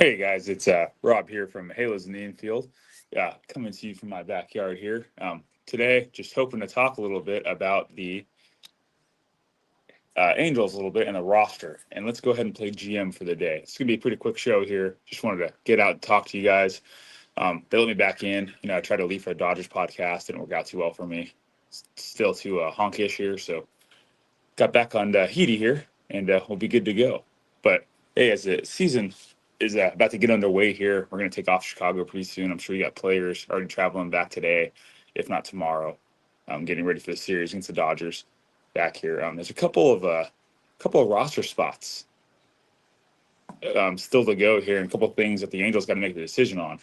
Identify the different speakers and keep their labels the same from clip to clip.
Speaker 1: Hey guys, it's Rob here from Halos in the Infield. Coming to you from my backyard here. Today, just hoping to talk a little bit about the Angels a little bit and the roster. And let's go ahead and play GM for the day. It's gonna be a pretty quick show here. Just wanted to get out and talk to you guys. They let me back in. I tried to leave for a Dodgers podcast, didn't work out too well for me. Still too honkish here, so got back on Heaty here, and we'll be good to go. But hey, as the season is about to get underway here, we're going to take off Chicago pretty soon. I'm sure you got players already traveling back today, if not tomorrow. Getting ready for the series against the Dodgers back here. There's a couple of roster spots still to go here, and a couple of things that the Angels got to make the decision on.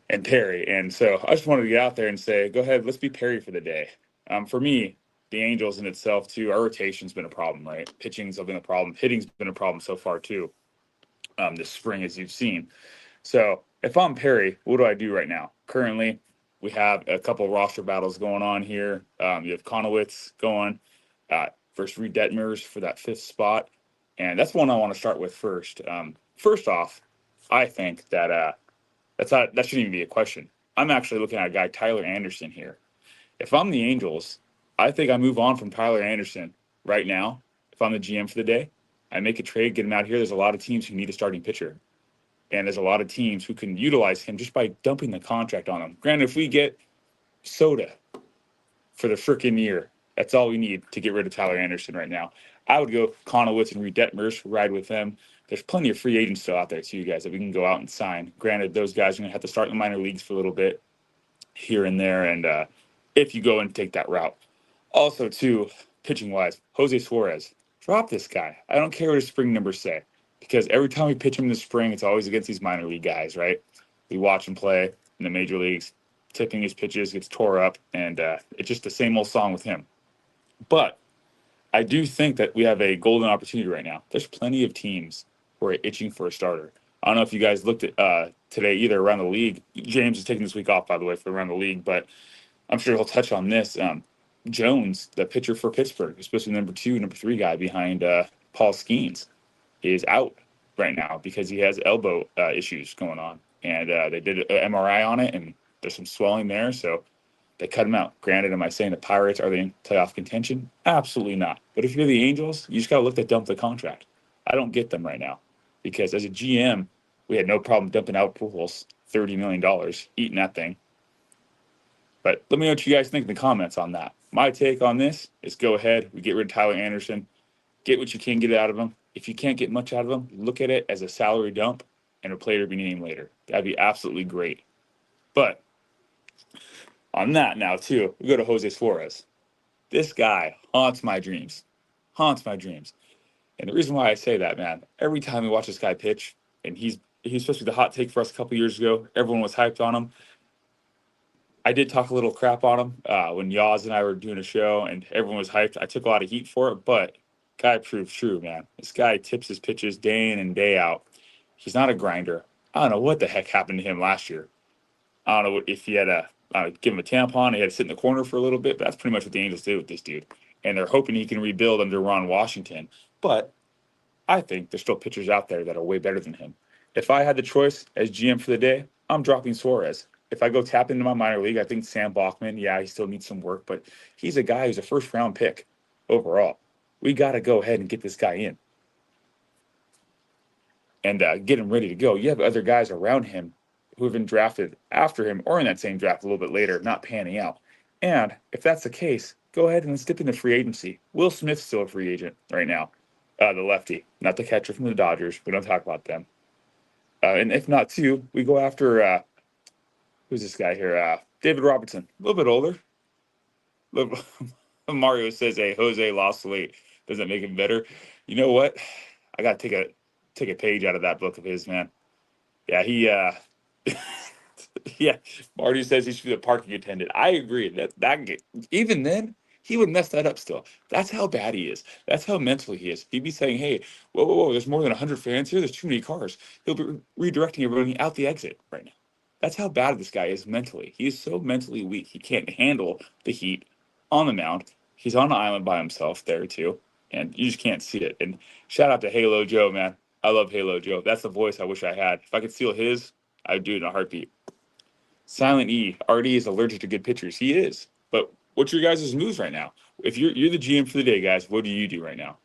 Speaker 1: And Perry, and so I just wanted to get out there and say, go ahead, let's be Perry for the day. For me, the Angels in itself too, our rotation's been a problem, right? Pitching's been a problem. Hitting's been a problem so far too. This spring, as you've seen. So if I'm Perry, what do I do right now? Currently, we have a couple of roster battles going on here. You have Konowitz going versus Reed Detmers for that fifth spot, and that's one I want to start with first. First off, I think that that shouldn't even be a question. I'm actually looking at a guy, Tyler Anderson here. If I'm the Angels, I think I move on from Tyler Anderson right now. If I'm the GM for the day, I make a trade, get him out here. There's a lot of teams who need a starting pitcher. And there's a lot of teams who can utilize him just by dumping the contract on him. Granted, if we get Soda for the freaking year, that's all we need to get rid of Tyler Anderson right now. I would go Konowitz and Reed Detmers, ride with them. There's plenty of free agents still out there too, guys, that we can go out and sign. Granted, those guys are going to have to start in the minor leagues for a little bit here and there. And if you go and take that route. Also, too, pitching-wise, Jose Suarez. Drop this guy. I don't care what his spring numbers say, because every time we pitch him in the spring, it's always against these minor league guys, right? We watch him play in the major leagues, tipping his pitches, gets tore up, and it's just the same old song with him. But I do think that we have a golden opportunity right now. There's plenty of teams who are itching for a starter. I don't know if you guys looked at today either around the league. James is taking this week off, by the way, for around the league, but I'm sure he'll touch on this. Jones, the pitcher for Pittsburgh, especially number 2, number 3 guy behind Paul Skeens, is out right now because he has elbow issues going on. And they did an MRI on it, and there's some swelling there, so they cut him out. Granted, am I saying the Pirates, are they in playoff contention? Absolutely not. But if you're the Angels, you just got to look to dump the contract. I don't get them right now because as a GM, we had no problem dumping out Pujols, $30 million, eating that thing. But let me know what you guys think in the comments on that. My take on this is go ahead. We get rid of Tyler Anderson. Get what you can get out of him. If you can't get much out of him, look at it as a salary dump and a player to be named later. That'd be absolutely great. But on that now, too, we go to Jose Suarez. This guy haunts my dreams. Haunts my dreams. And the reason why I say that, man, every time we watch this guy pitch, and he's supposed to be the hot take for us a couple years ago, everyone was hyped on him. I did talk a little crap on him when Yaz and I were doing a show, and everyone was hyped. I took a lot of heat for it, but guy proved true, man. This guy tips his pitches day in and day out. He's not a grinder. I don't know what the heck happened to him last year. I don't know if he had to give him a tampon. He had to sit in the corner for a little bit, but that's pretty much what the Angels did with this dude. And they're hoping he can rebuild under Ron Washington. But I think there's still pitchers out there that are way better than him. If I had the choice as GM for the day, I'm dropping Suarez. If I go tap into my minor league, I think Sam Bachman, yeah, he still needs some work, but he's a guy who's a first-round pick overall. We got to go ahead and get this guy in and get him ready to go. You have other guys around him who have been drafted after him or in that same draft a little bit later, not panning out. And if that's the case, go ahead and dip into free agency. Will Smith's still a free agent right now, the lefty, not the catcher from the Dodgers. We don't talk about them. And if not, too, we go after who's this guy here? David Robertson, a little bit older. Mario says, "Hey, Jose lost weight. Does that make him better?" You know what? I got to take a page out of that book of his, man. Yeah, yeah. Marty says he should be a parking attendant. I agree. Even then, he would mess that up still. That's how bad he is. That's how mental he is. He'd be saying, "Hey, whoa, whoa, whoa! There's more than 100 fans here. There's too many cars." He'll be redirecting everybody out the exit right now. That's how bad this guy is mentally. He is so mentally weak. He can't handle the heat on the mound. He's on an island by himself there too, and you just can't see it. And shout out to Halo Joe, man. I love Halo Joe. That's the voice I wish I had. If I could steal his, I would do it in a heartbeat. Silent E, RD is allergic to good pitchers. He is. But what's your guys' moves right now? If you're the GM for the day, guys, what do you do right now?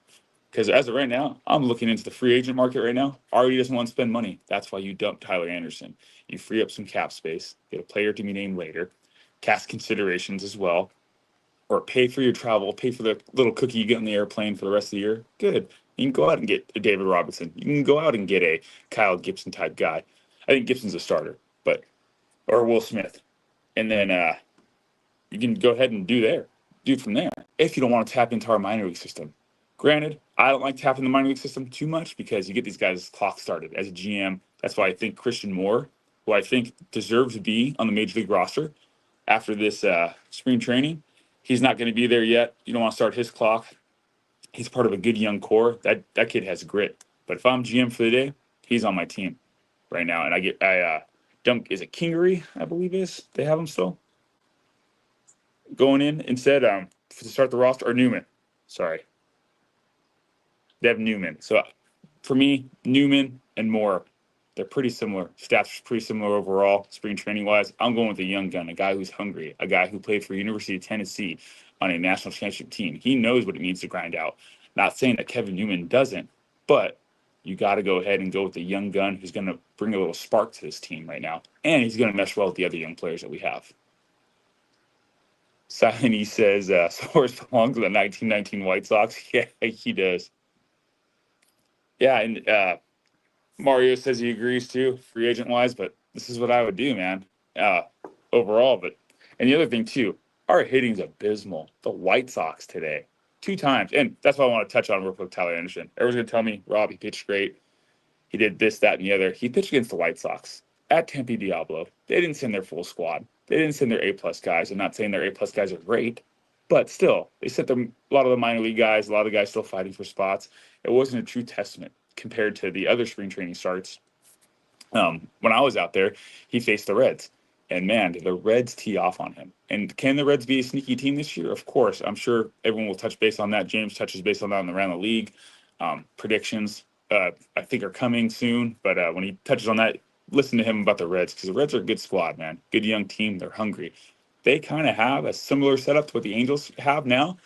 Speaker 1: Because as of right now, I'm looking into the free agent market right now. RD doesn't want to spend money. That's why you dump Tyler Anderson. You free up some cap space, get a player to be named later, cast considerations as well, or pay for your travel, pay for the little cookie you get on the airplane for the rest of the year. Good. You can go out and get a David Robertson. You can go out and get a Kyle Gibson type guy. I think Gibson's a starter, but or Will Smith. And then you can go ahead and do from there. If you don't want to tap into our minor league system. Granted, I don't like tapping the minor league system too much because you get these guys clock started as a GM. That's why I think Christian Moore, who I think deserves to be on the major league roster after this spring training, he's not going to be there yet. You don't want to start his clock. He's part of a good young core. That kid has grit. But if I'm GM for the day, he's on my team right now. And I dump, is it Kingery, I believe is they have him still going in instead to start the roster, or Newman. Sorry. They have Newman. So for me, Newman and Moore, they're pretty similar. Stats are pretty similar overall, spring training wise. I'm going with a young gun, a guy who's hungry, a guy who played for University of Tennessee on a national championship team. He knows what it means to grind out. Not saying that Kevin Newman doesn't, but you got to go ahead and go with the young gun who's going to bring a little spark to this team right now. And he's going to mesh well with the other young players that we have. Silent says, Soares belongs to the 1919 White Sox. Yeah, he does. Yeah, and Mario says he agrees too, free agent wise, but this is what I would do, man. Overall, but and the other thing too, our hitting's abysmal. The White Sox today, 2 times, and that's what I want to touch on real quick. Tyler Anderson. Everyone's gonna tell me, Rob, he pitched great. He did this, that, and the other. He pitched against the White Sox at Tempe Diablo. They didn't send their full squad. They didn't send their A-plus guys. I'm not saying their A-plus guys are great, but still, they sent them a lot of the minor league guys. A lot of the guys still fighting for spots. It wasn't a true testament compared to the other spring training starts. When I was out there, he faced the Reds. And man, did the Reds tee off on him. And can the Reds be a sneaky team this year? Of course. I'm sure everyone will touch base on that. James touches base on that around the league. Predictions, I think, are coming soon. But when he touches on that, listen to him about the Reds, because the Reds are a good squad, man. Good young team. They're hungry. They kind of have a similar setup to what the Angels have now,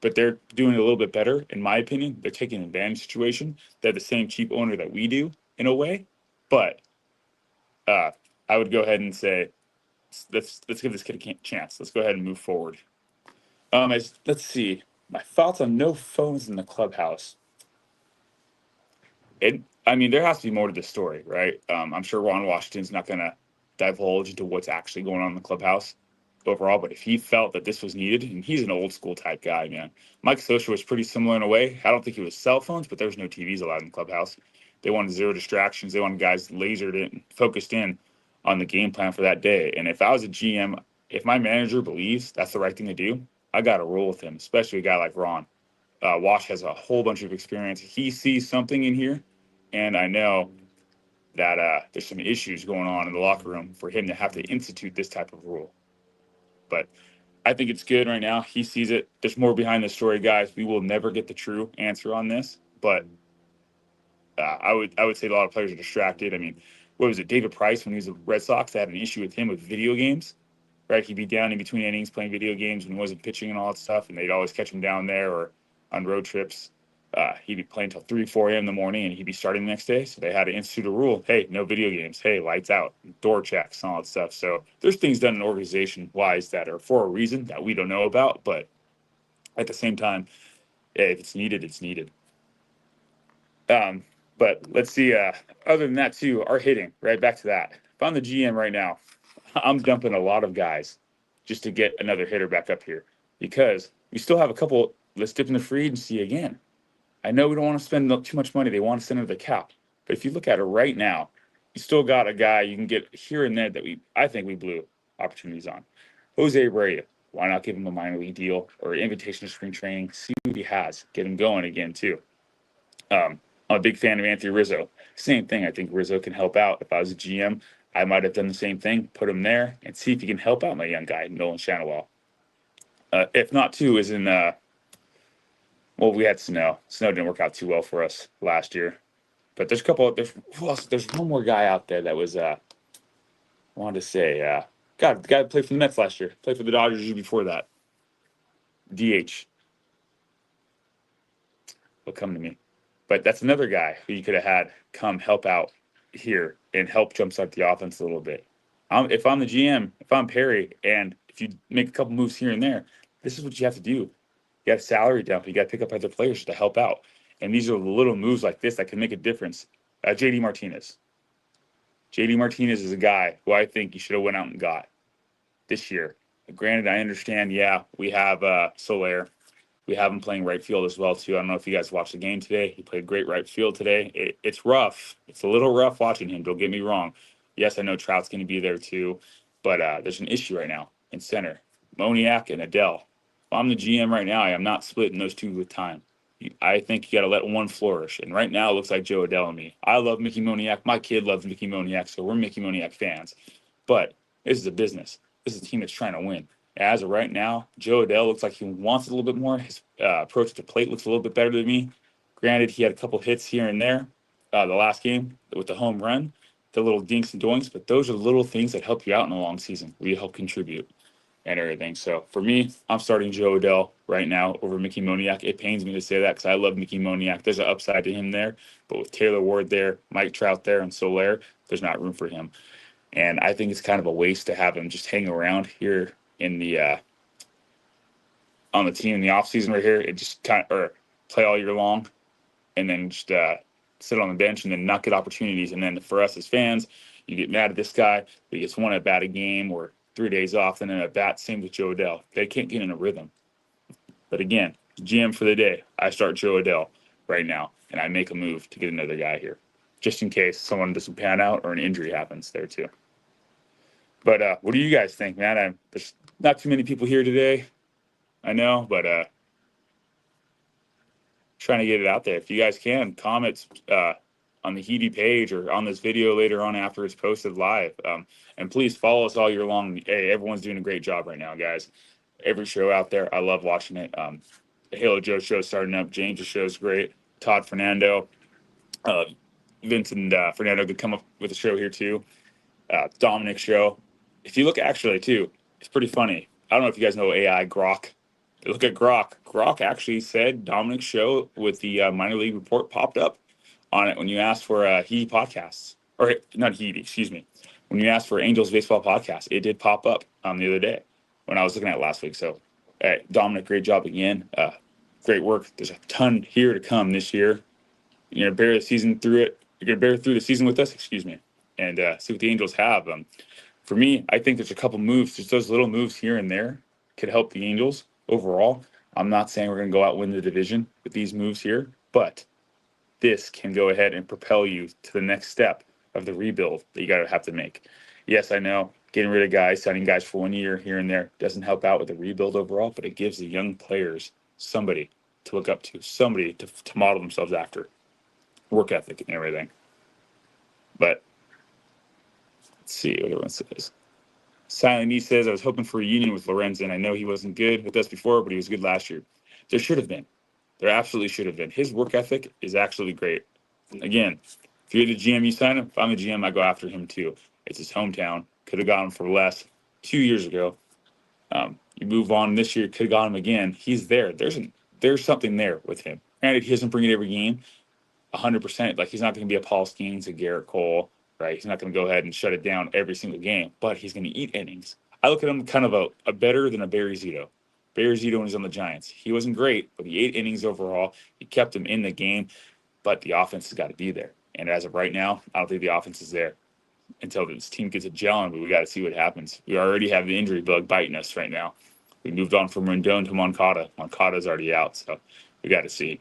Speaker 1: but they're doing it a little bit better, in my opinion. They're taking an advantage situation. They have the same cheap owner that we do, in a way. But I would go ahead and say, let's give this kid a chance. Let's go ahead and move forward. Let's see. My thoughts on no phones in the clubhouse. I mean, there has to be more to this story, right? I'm sure Ron Washington's not going to divulge into what's actually going on in the clubhouse overall, but if he felt that this was needed, and he's an old school type guy, man. Mike Scioscia was pretty similar in a way. I don't think it was cell phones, but there was no TVs allowed in the clubhouse. They wanted zero distractions. They wanted guys lasered in, focused in on the game plan for that day. And if I was a GM, if my manager believes that's the right thing to do, I got to roll with him, especially a guy like Ron. Wash has a whole bunch of experience. He sees something in here, and I know that there's some issues going on in the locker room for him to have to institute this type of rule. But I think it's good right now. He sees it. There's more behind the story, guys. We will never get the true answer on this, but I would say a lot of players are distracted. I mean, what was it? David Price, when he was the Red Sox, they had an issue with him with video games, right? He'd be down in between innings playing video games when he wasn't pitching and all that stuff, and they'd always catch him down there or on road trips. He'd be playing till 3, 4 a.m. in the morning, and he'd be starting the next day. So they had to institute a rule. Hey, no video games. Hey, lights out, door checks, and all that stuff. So there's things done in organization-wise that are for a reason that we don't know about. But at the same time, if it's needed, it's needed. But let's see. Other than that, too, our hitting, right? Back to that. If I'm the GM right now, I'm dumping a lot of guys just to get another hitter back up here because we still have a couple. Let's dip in the free agency again. I know we don't want to spend too much money. They want to send under the cap. But if you look at it right now, you still got a guy you can get here and there that I think we blew opportunities on. Jose Abreu. Why not give him a minor league deal or invitation to spring training? See what he has. Get him going again, too. I'm a big fan of Anthony Rizzo. Same thing. I think Rizzo can help out. If I was a GM, I might have done the same thing. Put him there and see if he can help out my young guy, Nolan Shanaway. If not, too, is in well, we had Snow. Snow didn't work out too well for us last year. But there's a couple. There's who else? There's one more guy out there that was. I wanted to say. God, the guy that played for the Mets last year. Played for the Dodgers year before that. DH. Will come to me. But that's another guy who you could have had come help out here and help jumpstart the offense a little bit. If I'm the GM, if I'm Perry, and if you make a couple moves here and there, this is what you have to do. You got salary dump. You got to pick up other players to help out. And these are the little moves like this that can make a difference. JD Martinez. JD Martinez is a guy who I think you should have went out and got this year. Granted, I understand, yeah, we have Soler. We have him playing right field as well, too. I don't know if you guys watched the game today. He played great right field today. It's rough. It's a little rough watching him. Don't get me wrong. Yes, I know Trout's going to be there, too. But there's an issue right now in center. Moniak and Adele. If I'm the GM right now, I am not splitting those two with time. I think you got to let one flourish. And right now, it looks like Joe Adele and me. I love Mickey Moniak. My kid loves Mickey Moniak, so we're Mickey Moniak fans. But this is a business. This is a team that's trying to win. As of right now, Joe Adele looks like he wants it a little bit more. His approach to plate looks a little bit better to me. Granted, he had a couple hits here and there the last game with the home run, the little dinks and doinks, but those are little things that help you out in a long season where you help contribute and everything. So for me, I'm starting Joe Adele right now over Mickey Moniak. It pains me to say that because I love Mickey Moniak. There's an upside to him there, but with Taylor Ward there, Mike Trout there, and Soler, there's not room for him. And I think it's kind of a waste to have him just hang around here in the on the team in the offseason right here. It just kind of or play all year long and then just sit on the bench and then not get opportunities. And then for us as fans, you get mad at this guy, he gets one at bat a game or 3 days off, and then at bat, same with Joe Adele. They can't get in a rhythm. But again, GM for the day, I start Joe Adele right now, and I make a move to get another guy here, just in case someone doesn't pan out or an injury happens there too. But what do you guys think, man? There's not too many people here today, I know, but trying to get it out there. If you guys can, comment on the Heedy page or on this video later on after it's posted live. And please follow us all year long. Hey, everyone's doing a great job right now, guys. Every show out there, I love watching it. The Halo Joe show starting up. James' show is great. Todd Fernando, Vince and Fernando could come up with a show here too. Dominic's show. If you look actually too, it's pretty funny. I don't know if you guys know AI Grok. Look at Grok. Grok actually said Dominic's show with the minor league report popped up on it when you asked for Heedy podcasts. Or not Heedy, excuse me. When you asked for Angels Baseball podcast, it did pop up the other day when I was looking at it last week. So, hey, Dominic, great job again. Great work. There's a ton here to come this year. You're going to bear the season through it. You're going to bear through the season with us, excuse me, and see what the Angels have. For me, I think there's a couple moves, just those little moves here and there could help the Angels overall. I'm not saying we're going to go out and win the division with these moves here, but this can go ahead and propel you to the next step of the rebuild that you got to have to make. Yes, I know getting rid of guys, signing guys for 1 year here and there doesn't help out with the rebuild overall, but it gives the young players somebody to look up to, somebody to model themselves after, work ethic and everything. But let's see what everyone says. Silent E says, I was hoping for a union with Lorenzen. I know he wasn't good with us before, but he was good last year. There should have been. There absolutely should have been. His work ethic is absolutely great. Again, if you're the GM, you sign him. If I'm the GM, I go after him too. It's his hometown. Could have got him for less 2 years ago. You move on this year, could have got him again. He's there. There's something there with him. Granted, he doesn't bring it every game 100%. Like, he's not going to be a Paul Skeens, a Garrett Cole, right? He's not going to go ahead and shut it down every single game, but he's going to eat innings. I look at him kind of a better than a Barry Zito. Barry Zito when he's on the Giants. He wasn't great, but he 8 innings overall. He kept him in the game, but the offense has got to be there. And as of right now, I don't think the offense is there until this team gets a gelling, but we got to see what happens. We already have the injury bug biting us right now. We moved on from Rendon to Moncada. Moncada's already out, so we got to see.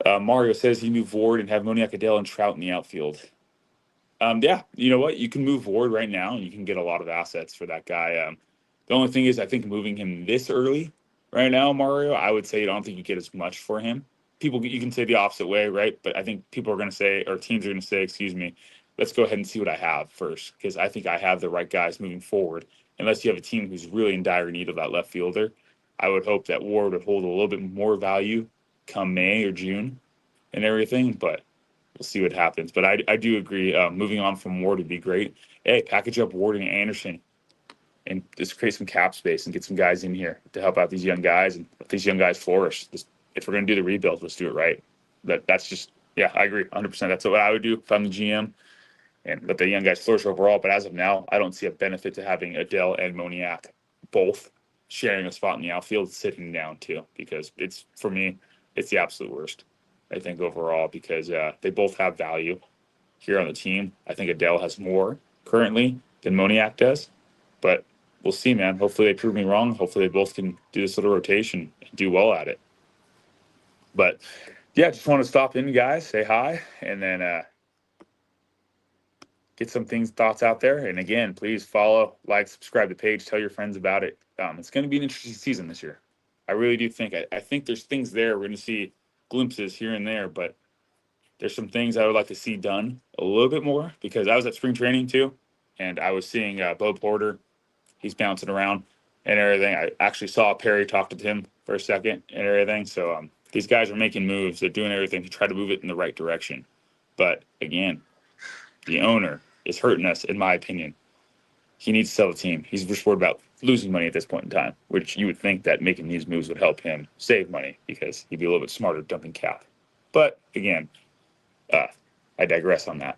Speaker 1: Mario says he moved Ward and have Moniak, Adele, and Trout in the outfield. Yeah, you know what? You can move Ward right now, and you can get a lot of assets for that guy. The only thing is, I think moving him this early right now, Mario, I would say I don't think you get as much for him. People, you can say the opposite way, right? But I think people are going to say, or teams are going to say, excuse me, let's go ahead and see what I have first, because I think I have the right guys moving forward. Unless you have a team who's really in dire need of that left fielder, I would hope that Ward would hold a little bit more value come May or June and everything. But we'll see what happens. But I do agree. Moving on from Ward would be great. Hey, package up Ward and Anderson and just create some cap space and get some guys in here to help out these young guys and let these young guys flourish. If we're going to do the rebuild, let's do it right. That's just, yeah, I agree 100%. That's what I would do if I'm the GM and let the young guys flourish overall. But as of now, I don't see a benefit to having Adele and Moniak both sharing a spot in the outfield, sitting down too, because for me, it's the absolute worst, I think, overall, because they both have value here on the team. I think Adele has more currently than Moniak does, but we'll see, man. Hopefully they prove me wrong. Hopefully they both can do this little rotation and do well at it. But yeah, just want to stop in, guys, say hi, and then get some thoughts out there. And again, please follow, like, subscribe to the page, tell your friends about it. It's going to be an interesting season this year. I really do think. I think there's things there. We're going to see glimpses here and there, but there's some things I would like to see done a little bit more, because I was at spring training too, and I was seeing Bo Porter. He's bouncing around and everything. I actually saw Perry talk to him for a second and everything. So these guys are making moves. They're doing everything to try to move it in the right direction. But again, the owner is hurting us, in my opinion. He needs to sell the team. He's just worried about losing money at this point in time, which you would think that making these moves would help him save money because he'd be a little bit smarter dumping cap. But again, I digress on that.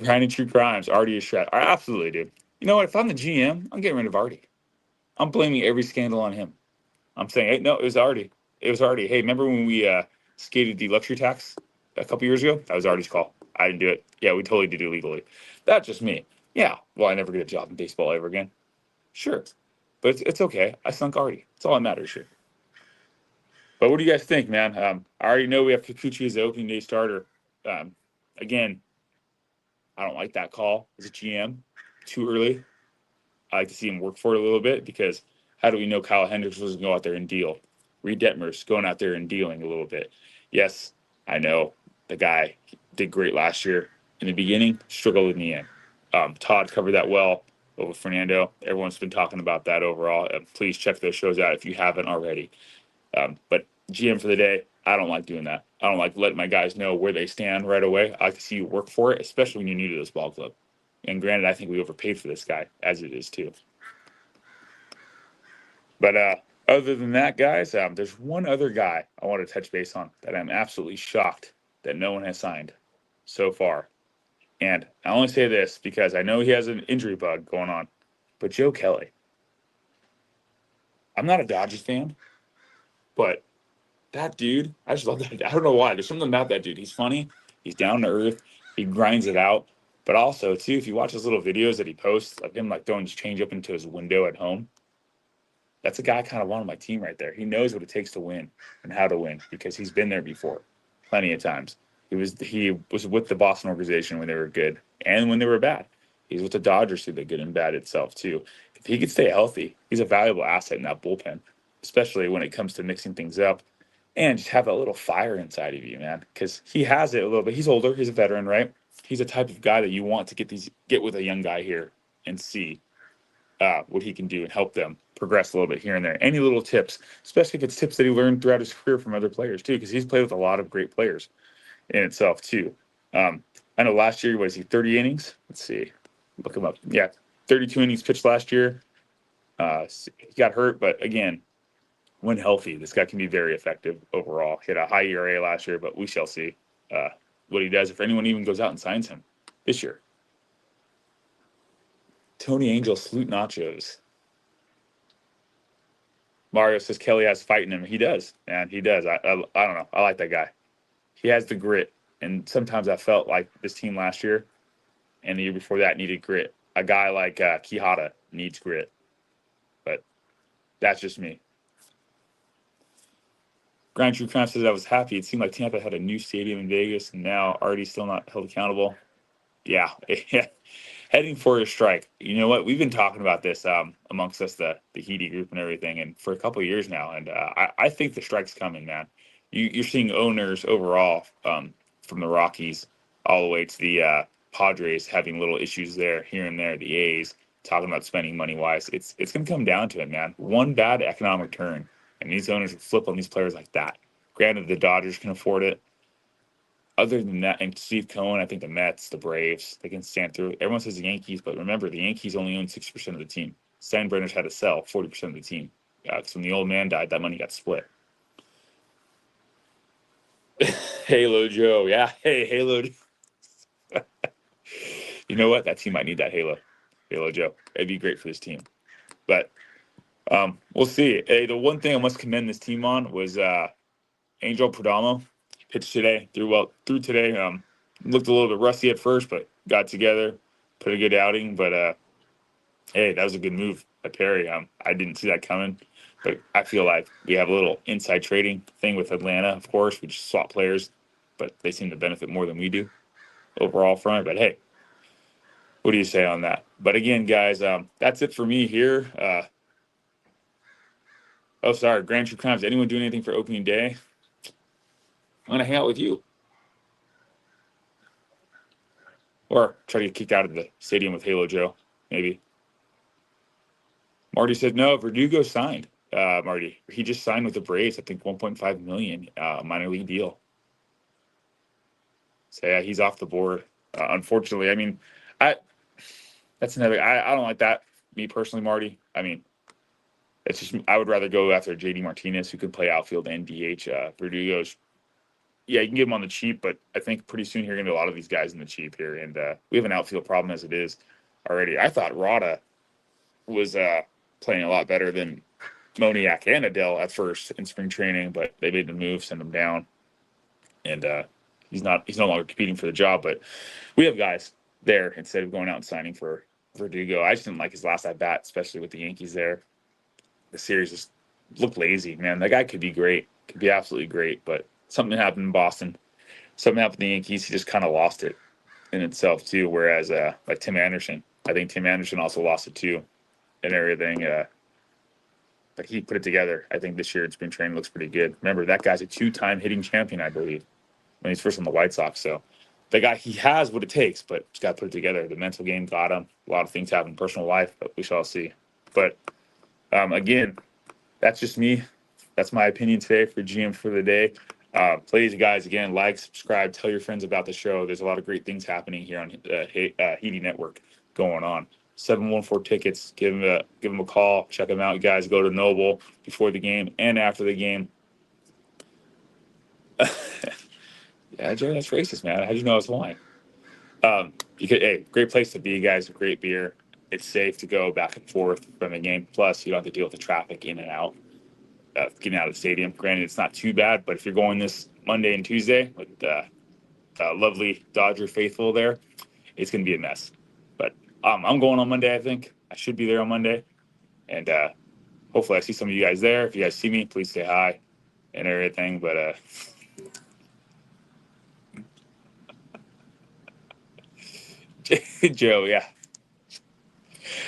Speaker 1: Grinding true crimes, Artie is shred. I absolutely do. You know what? If I'm the GM, I'm getting rid of Artie. I'm blaming every scandal on him. I'm saying, hey, no, it was Artie. It was Artie. Hey, remember when we skated the luxury tax a couple years ago? That was Artie's call. I didn't do it. Yeah, we totally did it illegally. That's just me. Yeah. Will I never get a job in baseball ever again? Sure. But it's okay. I sunk Artie. That's all that matters here. But what do you guys think, man? I already know we have Kikuchi as the opening day starter. Again, I don't like that call as a GM. Too early. I like to see him work for it a little bit, because how do we know Kyle Hendricks was going to go out there and deal? Reed Detmers going out there and dealing a little bit. Yes, I know the guy did great last year in the beginning, struggled in the end. Todd covered that well over Fernando. Everyone's been talking about that overall. Please check those shows out if you haven't already. But GM for the day, I don't like doing that. I don't like letting my guys know where they stand right away. I like to see you work for it, especially when you're new to this ball club. And granted, I think we overpaid for this guy, as it is too. But other than that, guys, there's one other guy I want to touch base on that I'm absolutely shocked that no one has signed so far. And I only say this because I know he has an injury bug going on, but Joe Kelly. I'm not a Dodgers fan, but that dude, I just love that. I don't know why. There's something about that dude. He's funny. He's down to earth. He grinds it out. But also, too, if you watch his little videos that he posts, like him like throwing his change up into his window at home, that's a guy I kind of want on my team right there. He knows what it takes to win and how to win, because he's been there before plenty of times. He was with the Boston organization when they were good and when they were bad. He's with the Dodgers through the good and bad itself, too. If he could stay healthy, he's a valuable asset in that bullpen, especially when it comes to mixing things up and just have a little fire inside of you, man, because he has it a little bit. He's older. He's a veteran, right? He's the type of guy that you want to get with a young guy here and see what he can do and help them progress a little bit here and there. Any little tips, especially if it's tips that he learned throughout his career from other players too, because he's played with a lot of great players in itself too. I know last year, was he 30 innings? Let's see, look him up. Yeah, 32 innings pitched last year. He got hurt, but again, when healthy, this guy can be very effective overall. He had a high ERA last year, but we shall see what he does if anyone even goes out and signs him this year. Tony Angel salute nachos. Mario says Kelly has fight in him. He does, man. He does. I don't know. I like that guy. He has the grit. And sometimes I felt like this team last year and the year before that needed grit. A guy like Quijada needs grit. But that's just me. Grind True Crime says I was happy. It seemed like Tampa had a new stadium in Vegas, and now Artie's still not held accountable. Yeah. Heading for a strike. You know what? We've been talking about this amongst us, the Heedy group and everything, and for a couple of years now. And I think the strike's coming, man. You're seeing owners overall from the Rockies all the way to the Padres having little issues there, here and there. The A's talking about spending money wise. It's going to come down to it, man. One bad economic turn, and these owners will flip on these players like that. Granted, the Dodgers can afford it. other than that, and Steve Cohen, I think the Mets, the Braves, they can stand through. Everyone says the Yankees, but remember, the Yankees only own 60% of the team. Steinbrenner's had to sell 40% of the team. Because when the old man died, that money got split. Halo Joe. Yeah. Hey, Halo. You know what? That team might need that Halo. Halo Joe. It'd be great for this team. But we'll see. Hey, the one thing I must commend this team on was Angel Perdomo. He pitched today, through today. Looked a little bit rusty at first, but got together, put a good outing. But hey, that was a good move by Perry. I didn't see that coming, but I feel like we have a little inside trading thing with Atlanta. Of course, we just swap players, but they seem to benefit more than we do overall from it. But hey, what do you say on that? But again, guys, that's it for me here. Oh, sorry, Grand True Crimes. Anyone doing anything for opening day? I'm gonna hang out with you, or try to get kicked out of the stadium with Halo Joe, maybe. Marty said no. Verdugo signed. Marty, he just signed with the Braves. I think 1.5 million minor league deal. So yeah, he's off the board. Unfortunately, I mean, I that's another. I don't like that. Me personally, Marty. I mean, it's just I would rather go after JD Martinez, who could play outfield and DH. Verdugo's, yeah, you can get him on the cheap, but I think pretty soon you're going to be a lot of these guys in the cheap here, and we have an outfield problem as it is already. I thought Rada was playing a lot better than Moniak and Adele at first in spring training, but they made the move, send him down, and he's no longer competing for the job. But we have guys there instead of going out and signing for Verdugo. I just didn't like his last at bat, especially with the Yankees there. The series just looked lazy, man. That guy could be great, could be absolutely great, but something happened in Boston. Something happened to the Yankees. He just kind of lost it in itself too. Whereas like Tim Anderson, I think Tim Anderson also lost it too, and everything. But he put it together. I think this year in spring training looks pretty good. Remember, that guy's a two-time hitting champion, I believe, when he's first on the White Sox. So the guy, he has what it takes, but he's got to put it together. The mental game got him. A lot of things happen in personal life, but we shall see. But again, that's just me. That's my opinion today for GM for the day. Please, guys, again, like, subscribe, tell your friends about the show. There's a lot of great things happening here on Heedy Network going on. 714 tickets. Give them a call. Check them out, guys. Go to Noble before the game and after the game. Yeah, Joe, that's racist, man. How'd you know I was lying? Hey, great place to be, guys. Great beer. It's safe to go back and forth from the game. Plus, you don't have to deal with the traffic in and out, getting out of the stadium. Granted, it's not too bad, but if you're going this Monday and Tuesday with lovely Dodger faithful there, it's going to be a mess. But I'm going on Monday, I think. I should be there on Monday. And hopefully I see some of you guys there. If you guys see me, please say hi and everything. But Joe, yeah.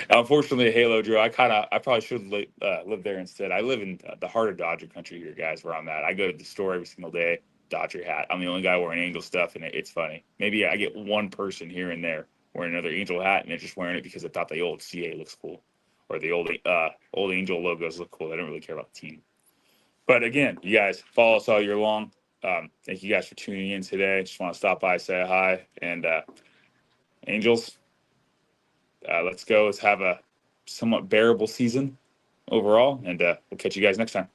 Speaker 1: Unfortunately, Halo Joe, I probably should live there instead. I live in the heart of Dodger country here, guys, where I'm at. I go to the store every single day, Dodger hat. I'm the only guy wearing Angel stuff, and it's funny. Maybe I get one person here and there wearing another Angel hat, and they're just wearing it because they thought the old CA looks cool, or the old Angel logos look cool. They don't really care about the team. But again, you guys follow us all year long. Thank you guys for tuning in today. Just want to stop by, say hi, and Angels, let's go. Let's have a somewhat bearable season overall, and we'll catch you guys next time.